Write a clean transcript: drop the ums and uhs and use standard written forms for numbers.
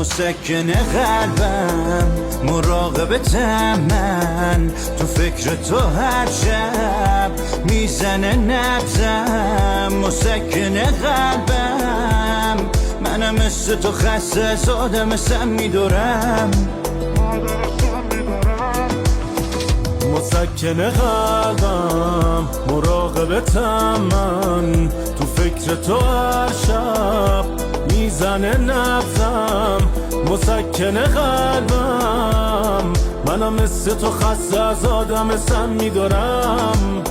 مسکن قلبم مراقبتم من تو فکر تو هر شب میزنه نبزم مسکن قلبم منم مثل تو خسته از آدم سم میدارم مسکن قلبم مراقبتم من تو فکر تو هر شب میزنه نبزم مسکن قلبم منم مثل تو خسته از آدم سم میدارم